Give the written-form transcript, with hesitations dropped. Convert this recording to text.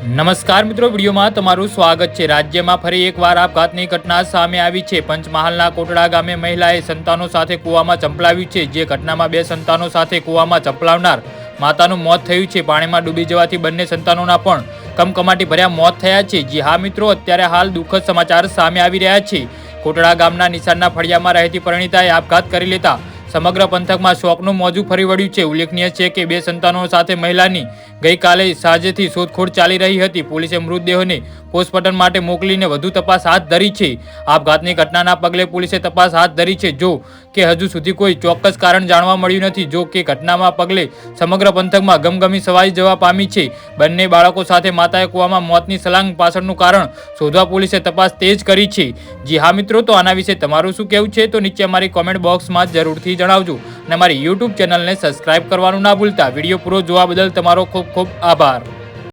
નમસ્કાર મિત્રો, વિડીયોમાં તમારું સ્વાગત છે। રાજ્યમાં ફરી એકવાર આપઘાતની ઘટના સામે આવી છે। પંચમહાલના કોટડા ગામે મહિલાએ સંતાનો સાથે કૂવામાં ચંપલાવ્યું છે। જે ઘટનામાં બે સંતાનો સાથે કૂવામાં ચંપલાવનાર માતાનું મોત થયું છે। પાણીમાં ડૂબી જવાથી બંને સંતાનોના પણ કમકમાટી ભર્યા મોત થયા છે। જી હા મિત્રો, અત્યારે હાલ દુઃખદ સમાચાર સામે આવી રહ્યા છે। કોટડા ગામના નિશાનના ફળિયામાં રહેતી પરિણીતાએ આપઘાત કરી લેતા સમગ્ર પંથકમાં શોકનું મોજું ફરી વળ્યું છે। ઉલ્લેખનીય છે કે બે સંતાનો સાથે મહિલાની ગઈકાલે સાંજેથી શોધખોળ ચાલી રહી હતી। પોલીસે મૃતદેહોને પોસ્ટમોર્ટમ માટે મોકલીને વધુ તપાસ હાથ ધરી છે। આપઘાતની ઘટનાના પગલે પોલીસે તપાસ હાથ ધરી છે, જો કે હજુ સુધી કોઈ ચોક્કસ કારણ જાણવા મળ્યું નથી। જો કે ઘટનામાં પગલે સમગ્ર પંથકમાં ગમગમી છવાઈ જવા પામી છે। બંને બાળકો સાથે માતાએ કૂવામાં મોતની છલાંગ પાછળનું કારણ શોધવા પોલીસે તપાસ તેજ કરી છે। જી હા મિત્રો, તો આના વિશે તમારું શું કહેવું છે તો નીચે અમારી કોમેન્ટ બોક્સમાં જરૂરથી જણાવજો અને અમારી YouTube ચેનલને સબસ્ક્રાઇબ કરવાનું ના ભૂલતા। વિડીયો પૂરો જોવા બદલ તમારો ખૂબ ખૂબ આભાર।